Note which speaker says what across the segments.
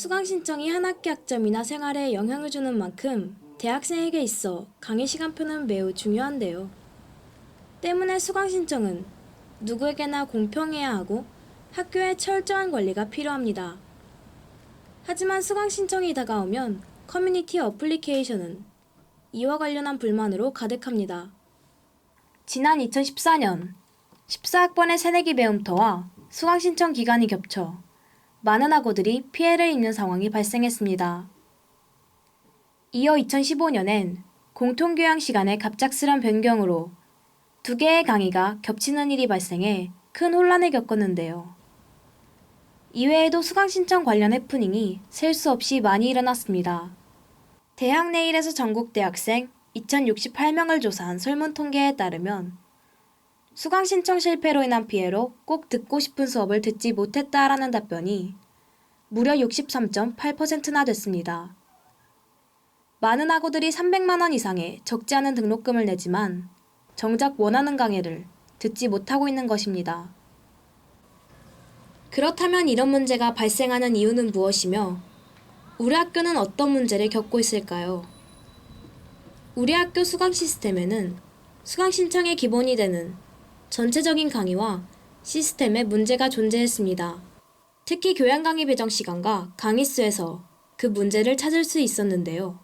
Speaker 1: 수강 신청이 한 학기 학점이나 생활에 영향을 주는 만큼 대학생에게 있어 강의 시간표는 매우 중요한데요. 때문에 수강 신청은 누구에게나 공평해야 하고 학교에 철저한 관리가 필요합니다. 하지만 수강 신청이 다가오면 커뮤니티 어플리케이션은 이와 관련한 불만으로 가득합니다. 지난 2014년 14학번의 새내기 배움터와 수강 신청 기간이 겹쳐 많은 학우들이 피해를 입는 상황이 발생했습니다. 이어 2015년엔 공통교양 시간의 갑작스런 변경으로 두 개의 강의가 겹치는 일이 발생해 큰 혼란을 겪었는데요. 이외에도 수강 신청 관련 해프닝이 셀 수 없이 많이 일어났습니다. 대학내일에서 전국 대학생 2068명을 조사한 설문 통계에 따르면 수강 신청 실패로 인한 피해로 꼭 듣고 싶은 수업을 듣지 못했다라는 답변이 무려 63.8%나 됐습니다. 많은 학우들이 300만 원 이상의 적지 않은 등록금을 내지만 정작 원하는 강의를 듣지 못하고 있는 것입니다. 그렇다면 이런 문제가 발생하는 이유는 무엇이며 우리 학교는 어떤 문제를 겪고 있을까요? 우리 학교 수강 시스템에는 수강 신청의 기본이 되는 전체적인 강의와 시스템에 문제가 존재했습니다. 특히 교양 강의 배정 시간과 강의 수에서 그 문제를 찾을 수 있었는데요.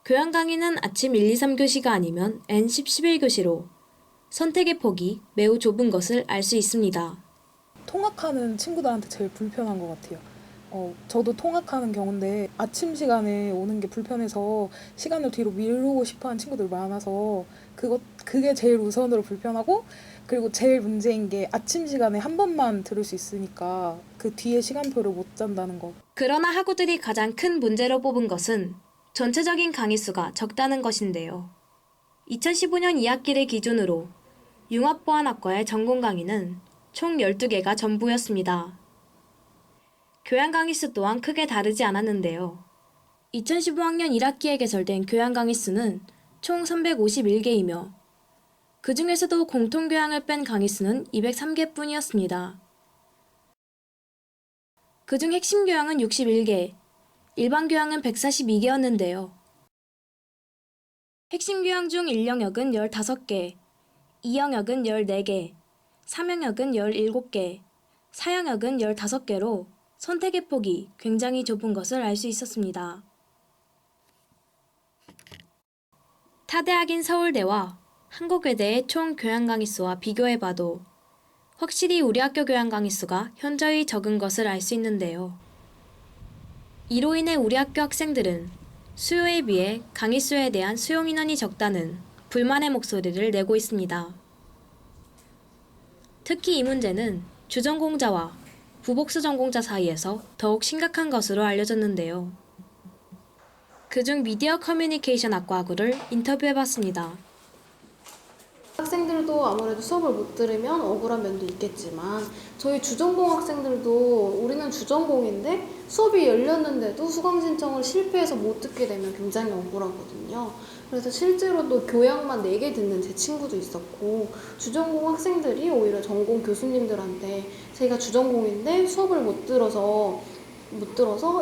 Speaker 1: 교양 강의는 아침 1, 2, 3교시가 아니면 N10, 11교시로 선택의 폭이 매우 좁은 것을 알 수 있습니다.
Speaker 2: 통학하는 친구들한테 제일 불편한 것 같아요. 저도 통학하는 경우인데 아침 시간에 오는 게 불편해서 시간을 뒤로 미루고 싶어하는 친구들 많아서 그게 제일 우선으로 불편하고, 그리고 제일 문제인 게 아침 시간에 한 번만 들을 수 있으니까 그 뒤에 시간표를 못 잔다는 거.
Speaker 1: 그러나 학우들이 가장 큰 문제로 뽑은 것은 전체적인 강의 수가 적다는 것인데요. 2015년 2학기를 기준으로 융합보안학과의 전공 강의는 총 12개가 전부였습니다. 교양 강의 수 또한 크게 다르지 않았는데요. 2015학년 1학기에 개설된 교양 강의 수는 총 351개이며 그 중에서도 공통교양을 뺀 강의 수는 203개뿐이었습니다. 그중 핵심 교양은 61개, 일반 교양은 142개였는데요. 핵심 교양 중 1영역은 15개, 2영역은 14개, 3영역은 17개, 4영역은 15개로 선택의 폭이 굉장히 좁은 것을 알 수 있었습니다. 타대학인 서울대와 한국외대의 총 교양 강의 수와 비교해봐도 확실히 우리 학교 교양 강의 수가 현저히 적은 것을 알 수 있는데요. 이로 인해 우리 학교 학생들은 수요에 비해 강의 수에 대한 수용 인원이 적다는 불만의 목소리를 내고 있습니다. 특히 이 문제는 주전공자와 부복수 전공자 사이에서 더욱 심각한 것으로 알려졌는데요. 그중 미디어 커뮤니케이션 학과 학우를 인터뷰해봤습니다.
Speaker 3: 학생들도 아무래도 수업을 못 들으면 억울한 면도 있겠지만 저희 주전공 학생들도 우리는 주전공인데 수업이 열렸는데도 수강 신청을 실패해서 못 듣게 되면 굉장히 억울하거든요. 그래서 실제로도 교양만 4개 듣는 제 친구도 있었고, 주전공 학생들이 오히려 전공 교수님들한테 저희가 주전공인데 수업을 못 들어서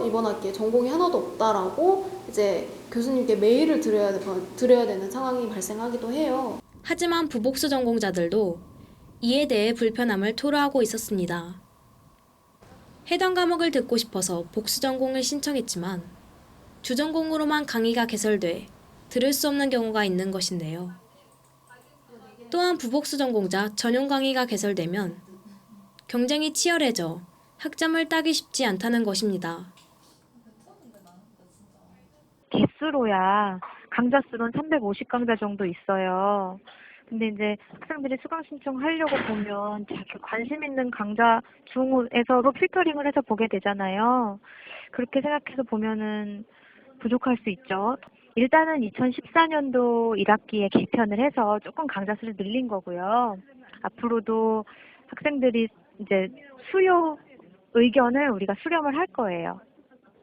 Speaker 3: 이번 학기에 전공이 하나도 없다라고 이제 교수님께 메일을 드려야 되는 상황이 발생하기도 해요.
Speaker 1: 하지만 부복수 전공자들도 이에 대해 불편함을 토로하고 있었습니다. 해당 과목을 듣고 싶어서 복수 전공을 신청했지만 주전공으로만 강의가 개설돼 들을 수 없는 경우가 있는 것인데요. 또한 부복수 전공자 전용 강의가 개설되면 경쟁이 치열해져 학점을 따기 쉽지 않다는 것입니다.
Speaker 4: 개수로야 강좌 수는 350강좌 정도 있어요. 근데 이제 학생들이 수강 신청하려고 보면 자기 관심 있는 강좌 중에서로 필터링을 해서 보게 되잖아요. 그렇게 생각해서 보면은 부족할 수 있죠. 일단은 2014년도 1학기에 개편을 해서 조금 강좌 수를 늘린 거고요. 앞으로도 학생들이 이제 수요 의견을 우리가 수렴을 할 거예요.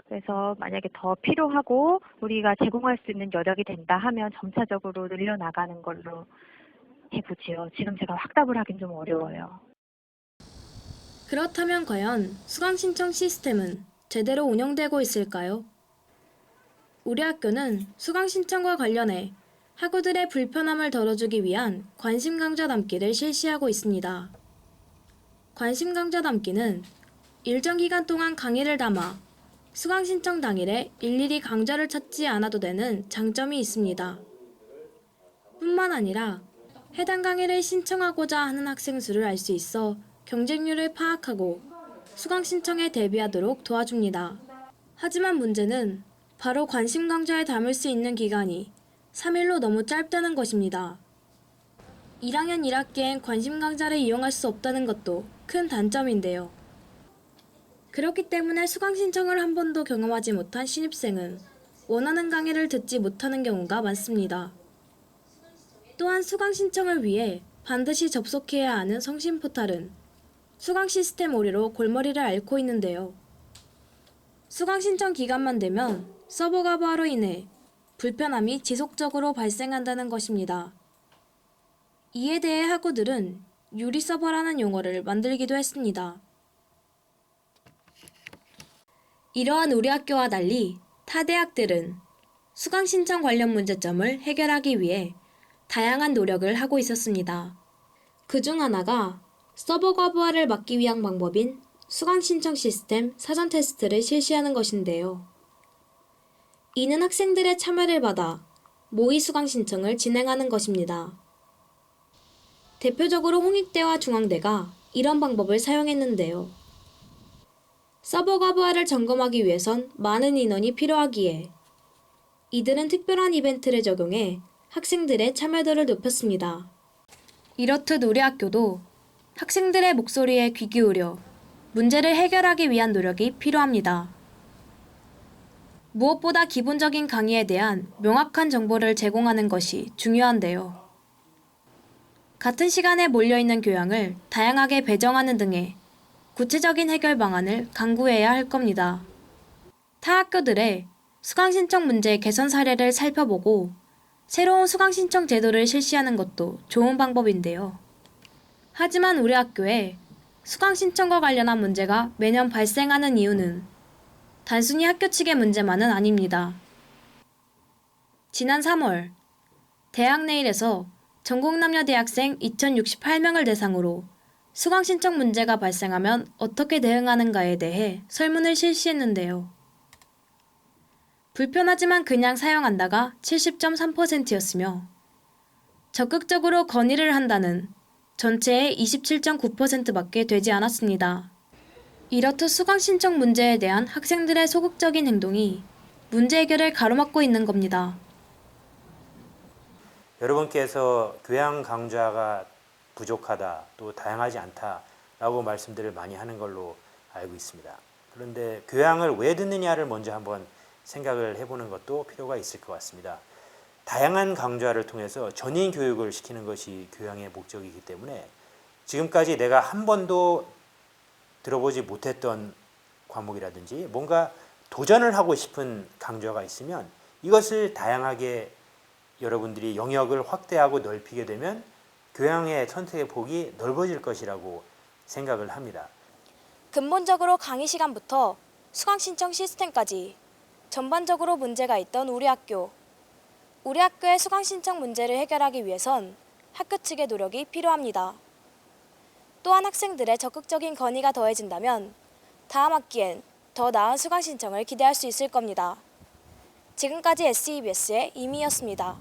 Speaker 4: 그래서 만약에 더 필요하고 우리가 제공할 수 있는 여력이 된다 하면 점차적으로 늘려나가는 걸로 해보지요. 지금 제가 확답을 하긴 좀 어려워요.
Speaker 1: 그렇다면 과연 수강 신청 시스템은 제대로 운영되고 있을까요? 우리 학교는 수강 신청과 관련해 학우들의 불편함을 덜어주기 위한 관심 강좌 담기를 실시하고 있습니다. 관심 강좌 담기는 일정 기간 동안 강의를 담아 수강 신청 당일에 일일이 강좌를 찾지 않아도 되는 장점이 있습니다. 뿐만 아니라 해당 강의를 신청하고자 하는 학생 수를 알 수 있어 경쟁률을 파악하고 수강 신청에 대비하도록 도와줍니다. 하지만 문제는 바로 관심 강좌에 담을 수 있는 기간이 3일로 너무 짧다는 것입니다. 1학년 1학기엔 관심 강좌를 이용할 수 없다는 것도 큰 단점인데요. 그렇기 때문에 수강 신청을 한 번도 경험하지 못한 신입생은 원하는 강의를 듣지 못하는 경우가 많습니다. 또한 수강 신청을 위해 반드시 접속해야 하는 성신 포탈은 수강 시스템 오류로 골머리를 앓고 있는데요. 수강 신청 기간만 되면 서버 가부하로 인해 불편함이 지속적으로 발생한다는 것입니다. 이에 대해 학우들은 유리 서버라는 용어를 만들기도 했습니다. 이러한 우리 학교와 달리 타 대학들은 수강 신청 관련 문제점을 해결하기 위해 다양한 노력을 하고 있었습니다. 그중 하나가 서버 과부하를 막기 위한 방법인 수강 신청 시스템 사전 테스트를 실시하는 것인데요. 이는 학생들의 참여를 받아 모의 수강 신청을 진행하는 것입니다. 대표적으로 홍익대와 중앙대가 이런 방법을 사용했는데요. 서버 과부하를 점검하기 위해선 많은 인원이 필요하기에 이들은 특별한 이벤트를 적용해 학생들의 참여도를 높였습니다. 이렇듯 우리 학교도 학생들의 목소리에 귀 기울여 문제를 해결하기 위한 노력이 필요합니다. 무엇보다 기본적인 강의에 대한 명확한 정보를 제공하는 것이 중요한데요. 같은 시간에 몰려있는 교양을 다양하게 배정하는 등의 구체적인 해결 방안을 강구해야 할 겁니다. 타 학교들의 수강 신청 문제 개선 사례를 살펴보고 새로운 수강 신청 제도를 실시하는 것도 좋은 방법인데요. 하지만 우리 학교에 수강 신청과 관련한 문제가 매년 발생하는 이유는 단순히 학교 측의 문제만은 아닙니다. 지난 3월 대학내일에서 전국남녀 대학생 2068명을 대상으로 수강 신청 문제가 발생하면 어떻게 대응하는가에 대해 설문을 실시했는데요. 불편하지만 그냥 사용한다가 70.3%였으며 적극적으로 건의를 한다는 전체의 27.9%밖에 되지 않았습니다. 이렇듯 수강 신청 문제에 대한 학생들의 소극적인 행동이 문제 해결을 가로막고 있는 겁니다.
Speaker 5: 여러분께서 교양 강좌가 부족하다, 또 다양하지 않다라고 말씀들을 많이 하는 걸로 알고 있습니다. 그런데 교양을 왜 듣느냐를 먼저 한번 생각을 해보는 것도 필요가 있을 것 같습니다. 다양한 강좌를 통해서 전인 교육을 시키는 것이 교양의 목적이기 때문에 지금까지 내가 한 번도 들어보지 못했던 과목이라든지 뭔가 도전을 하고 싶은 강좌가 있으면 이것을 다양하게 여러분들이 영역을 확대하고 넓히게 되면 교양의 선택의 폭이 넓어질 것이라고 생각을 합니다.
Speaker 1: 근본적으로 강의 시간부터 수강 신청 시스템까지 전반적으로 문제가 있던 우리 학교. 우리 학교의 수강 신청 문제를 해결하기 위해선 학교 측의 노력이 필요합니다. 또한 학생들의 적극적인 건의가 더해진다면 다음 학기엔 더 나은 수강 신청을 기대할 수 있을 겁니다. 지금까지 SEBS의 이미였습니다.